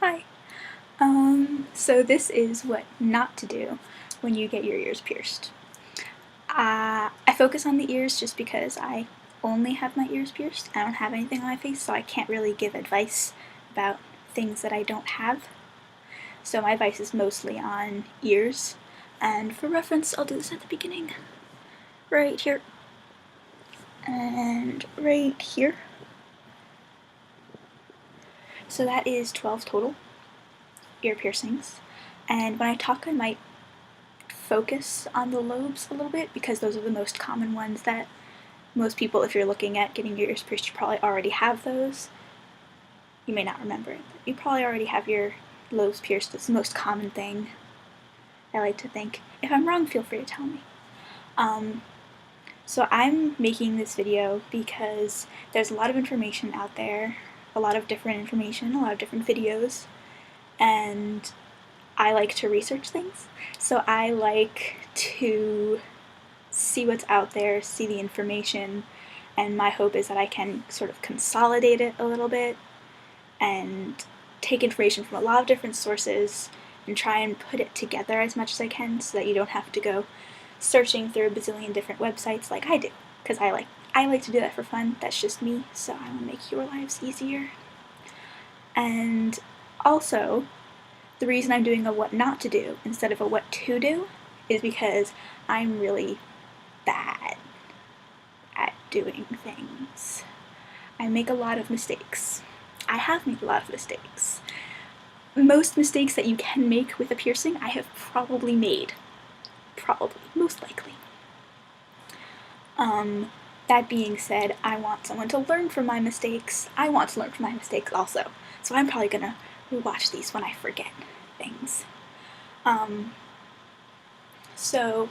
Hi. So this is what not to do when you get your ears pierced. I focus on the ears just because I only have my ears pierced. I don't have anything on my face, so I can't really give advice about things that I don't have. So my advice is mostly on ears. And for reference, I'll do this at the beginning. Right here. And right here. So that is 12 total ear piercings. And when I talk, I might focus on the lobes a little bit because those are the most common ones that most people, if you're looking at getting your ears pierced, you probably already have those. You may not remember it, but you probably already have your lobes pierced. It's the most common thing, I like to think. If I'm wrong, feel free to tell me. So I'm making this video because there's a lot of information out there, a lot of different information, a lot of different videos, and I like to research things. So I like to see what's out there, see the information, and my hope is that I can sort of consolidate it a little bit and take information from a lot of different sources and try and put it together as much as I can so that you don't have to go searching through a bazillion different websites like I do, because I like to do that for fun. That's just me, so I want to make your lives easier. And also, the reason I'm doing a what not to do instead of a what to do is because I'm really bad at doing things. I make a lot of mistakes. I have made a lot of mistakes. Most mistakes that you can make with a piercing, I have probably made. Probably, most likely. That being said, I want someone to learn from my mistakes. I want to learn from my mistakes also. So I'm probably gonna rewatch these when I forget things. So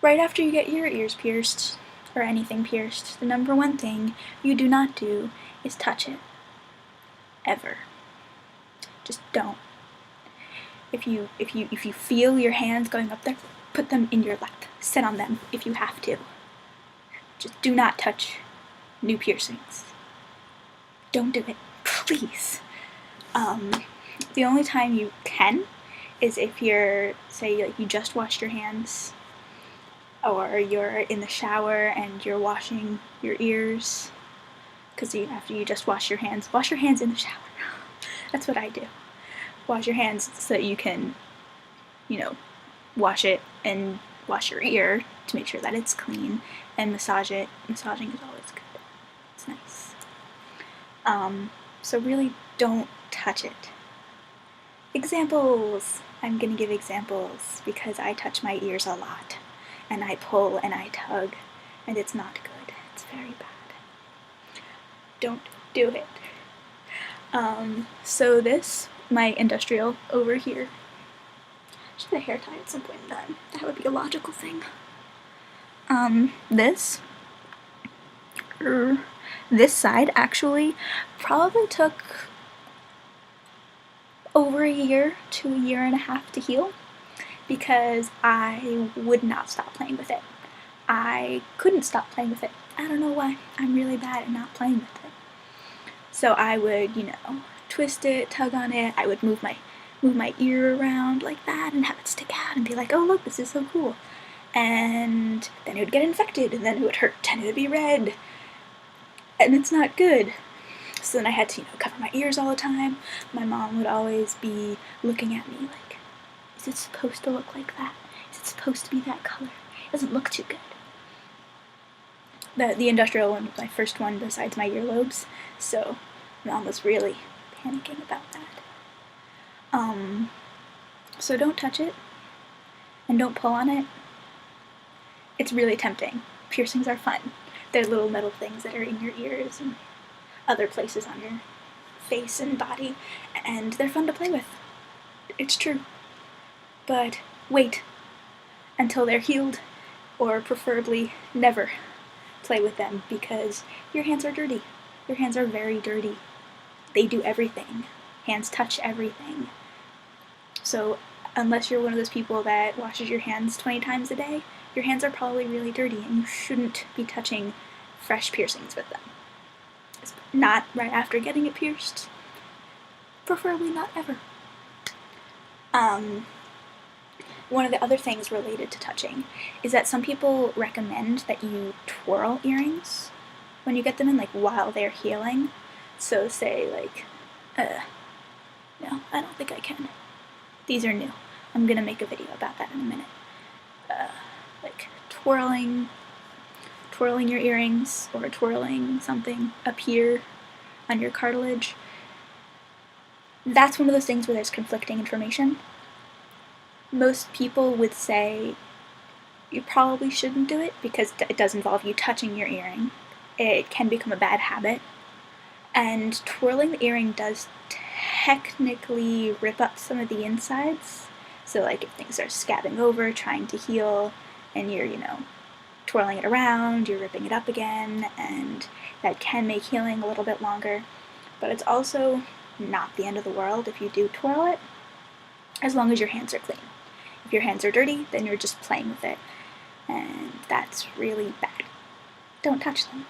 right after you get your ears pierced, or anything pierced, the number one thing you do not do is touch it. Ever. Just don't. If you feel your hands going up there, put them in your lap. Sit on them if you have to. Just do not touch new piercings. Don't do it, please. The only time you can is if you're, say, like you just washed your hands, or you're in the shower and you're washing your ears, because after you just wash your hands in the shower. That's what I do. Wash your hands so that you can, wash it and wash your ear to make sure that it's clean, and massage it. Massaging is always good. It's nice. So really don't touch it. Examples! I'm gonna give examples because I touch my ears a lot, and I pull and I tug, and it's not good. It's very bad. Don't do it. So this, my industrial over here, should get a hair tie at some point in time. That would be a logical thing. This side actually probably took over a year to a year and a half to heal because I would not stop playing with it. I couldn't stop playing with it. I don't know why. I'm really bad at not playing with it. So I would, twist it, tug on it. I would move my ear around like that and have it stick out and be like, oh look, this is so cool. And then it would get infected, and then it would hurt, and it would be red. And it's not good. So then I had to, cover my ears all the time. My mom would always be looking at me like, is it supposed to look like that? Is it supposed to be that color? It doesn't look too good. The industrial one was my first one besides my earlobes, so Mom was really panicking about that. So don't touch it, and don't pull on it. It's really tempting. Piercings are fun. They're little metal things that are in your ears and other places on your face and body, and they're fun to play with. It's true. But wait until they're healed, or preferably never play with them, because your hands are dirty. Your hands are very dirty. They do everything. Hands touch everything. So unless you're one of those people that washes your hands 20 times a day, your hands are probably really dirty, and you shouldn't be touching fresh piercings with them. Not right after getting it pierced. preferably not ever. One of the other things related to touching is that some people recommend that you twirl earrings when you get them in, like, while they're healing. So say, like, no, I don't think I can. These are new. I'm gonna make a video about that in a minute. Like, twirling your earrings, or twirling something up here on your cartilage. That's one of those things where there's conflicting information. Most people would say you probably shouldn't do it because it does involve you touching your earring. It can become a bad habit. And twirling the earring does technically rip up some of the insides. So, like, if things are scabbing over, trying to heal, and you're, twirling it around, you're ripping it up again, and that can make healing a little bit longer. But it's also not the end of the world if you do twirl it, as long as your hands are clean. If your hands are dirty, then you're just playing with it, and that's really bad. Don't touch them.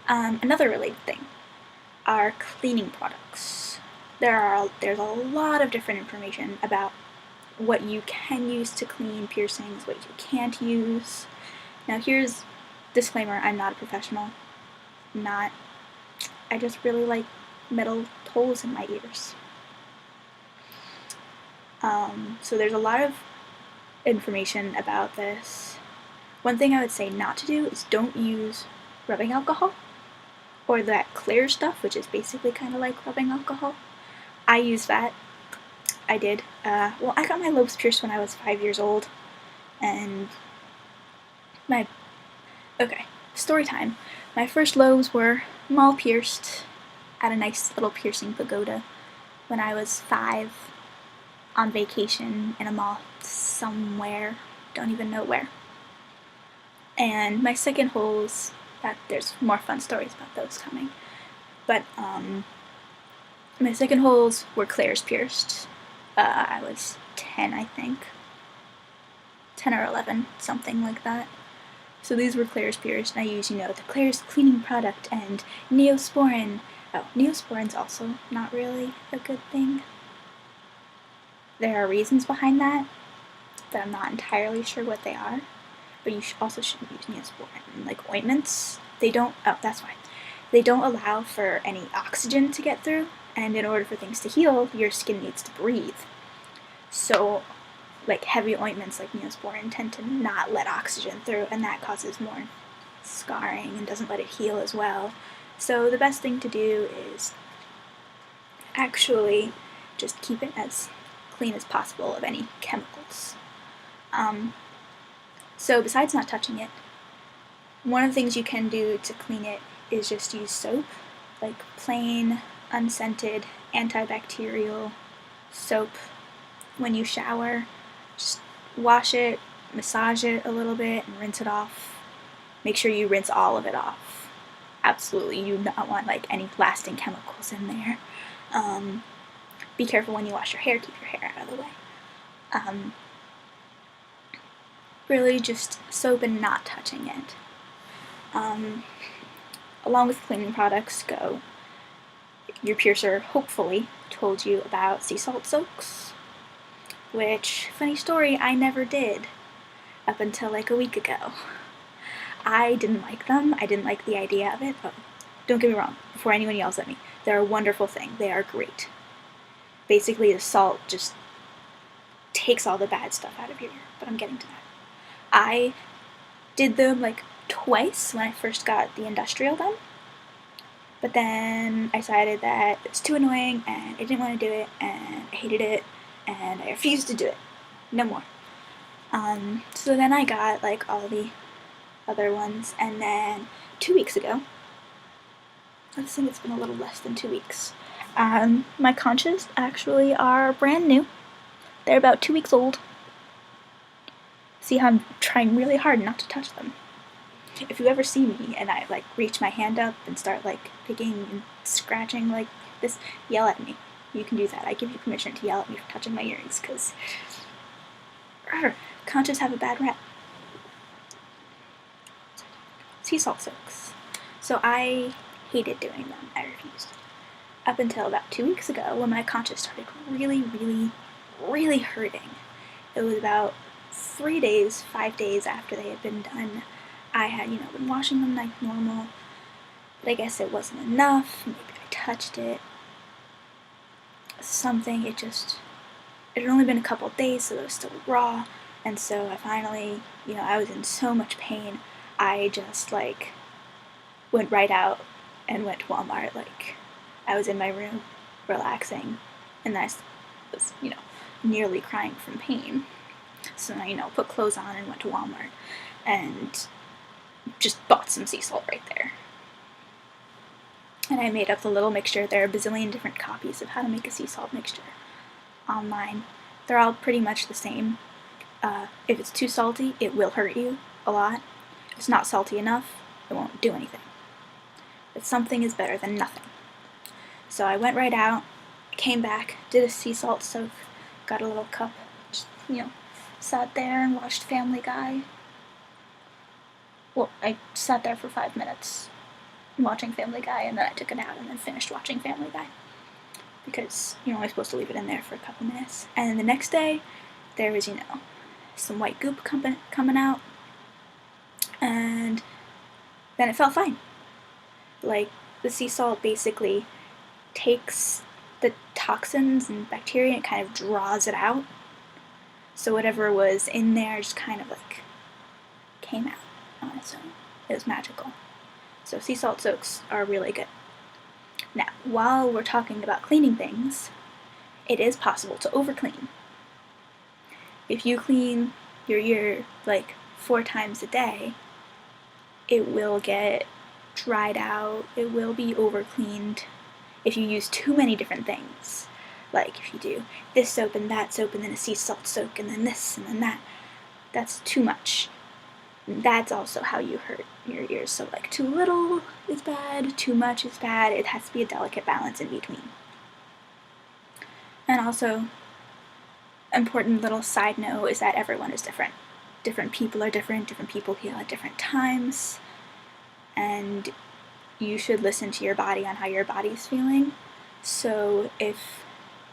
Another related thing are cleaning products. There's a lot of different information about what you can use to clean piercings, what you can't use. Now here's disclaimer, I'm not a professional. I just really like metal holes in my ears. So there's a lot of information about this. One thing I would say not to do is don't use rubbing alcohol, or that clear stuff, which is basically kind of like rubbing alcohol. I use that. I did. I got my lobes pierced when I was 5 years old, and story time. My first lobes were mall pierced at a nice little piercing pagoda when I was 5, on vacation in a mall somewhere, don't even know where. And my second holes, there's more fun stories about those coming, but my second holes were clairs pierced. I was 10, I think. 10 or 11, something like that. So these were clairs pierced, and I used, the Claire's cleaning product and Neosporin. Oh, Neosporin's also not really a good thing. There are reasons behind that I'm not entirely sure what they are, but you also shouldn't use Neosporin. Like ointments, they don't allow for any oxygen to get through, and in order for things to heal, your skin needs to breathe. So, like, heavy ointments like Neosporin tend to not let oxygen through, and that causes more scarring and doesn't let it heal as well. So the best thing to do is actually just keep it as clean as possible of any chemicals. So besides not touching it, one of the things you can do to clean it is just use soap, like plain, unscented, antibacterial soap. When you shower, just wash it, massage it a little bit, and rinse it off. Make sure you rinse all of it off. Absolutely, you do not want like any lasting chemicals in there. Be careful when you wash your hair, keep your hair out of the way. Really just soap and not touching it. Along with cleaning products go, your piercer hopefully told you about sea salt soaks, which, funny story, I never did up until like a week ago. I didn't like them. I didn't like the idea of it. But don't get me wrong, before anyone yells at me, they're a wonderful thing. They are great. Basically, the salt just takes all the bad stuff out of your ear, but I'm getting to that. I did them like twice when I first got the industrial done, but then I decided that it's too annoying and I didn't want to do it and I hated it and I refused to do it. No more. So then I got like all the other ones, and then 2 weeks ago, I think it's been a little less than 2 weeks, my conches actually are brand new. They're about 2 weeks old. See how I'm trying really hard not to touch them. If you ever see me and I like reach my hand up and start like picking and scratching like this, yell at me. You can do that. I give you permission to yell at me for touching my earrings, because conches have a bad rep. Sea salt soaks. So I hated doing them. I refused. up until about 2 weeks ago when my concha started really, really, really hurting. It was about 5 days after they had been done. I had, been washing them like normal, but I guess it wasn't enough. Maybe I touched it. Something, it had only been a couple days, so it was still raw, and so I finally, I was in so much pain, I just, went right out and went to Walmart. I was in my room, relaxing, and I was, nearly crying from pain. So then I, put clothes on and went to Walmart, and just bought some sea salt right there. And I made up the little mixture. There are a bazillion different copies of how to make a sea salt mixture online. They're all pretty much the same. If it's too salty, it will hurt you a lot. If it's not salty enough, it won't do anything. But something is better than nothing. So I went right out, came back, did a sea salt soak, got a little cup, just, sat there and watched Family Guy. Well, I sat there for 5 minutes watching Family Guy, and then I took it out and then finished watching Family Guy. Because you're only supposed to leave it in there for a couple minutes. And then the next day, there was, some white goop coming out, and then it felt fine. The sea salt basically takes the toxins and bacteria and kind of draws it out. So whatever was in there just kind of came out on its own. It was magical. So sea salt soaks are really good. Now, while we're talking about cleaning things, it is possible to overclean. If you clean your ear 4 times a day, it will get dried out, it will be overcleaned. If you use too many different things, if you do this soap and that soap and then a sea salt soak and then this and then that, that's too much. That's also how you hurt your ears. So too little is bad, too much is bad. It has to be a delicate balance in between. And also, important little side note is that everyone is different. Different people are different people heal at different times, and you should listen to your body on how your body's feeling. So if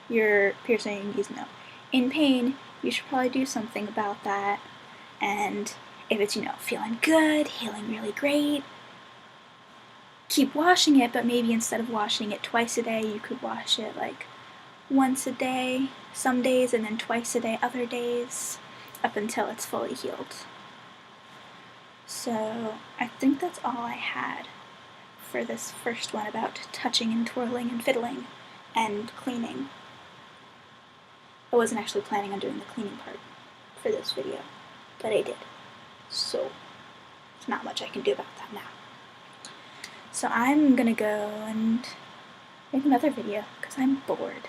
your piercing is in pain, you should probably do something about that. And if it's, feeling good, healing really great, keep washing it, but maybe instead of washing it twice a day, you could wash it once a day some days and then twice a day other days, up until it's fully healed. So I think that's all I had for this first one about touching and twirling and fiddling and cleaning. I wasn't actually planning on doing the cleaning part for this video, but I did. So there's not much I can do about that now. So I'm gonna go and make another video because I'm bored.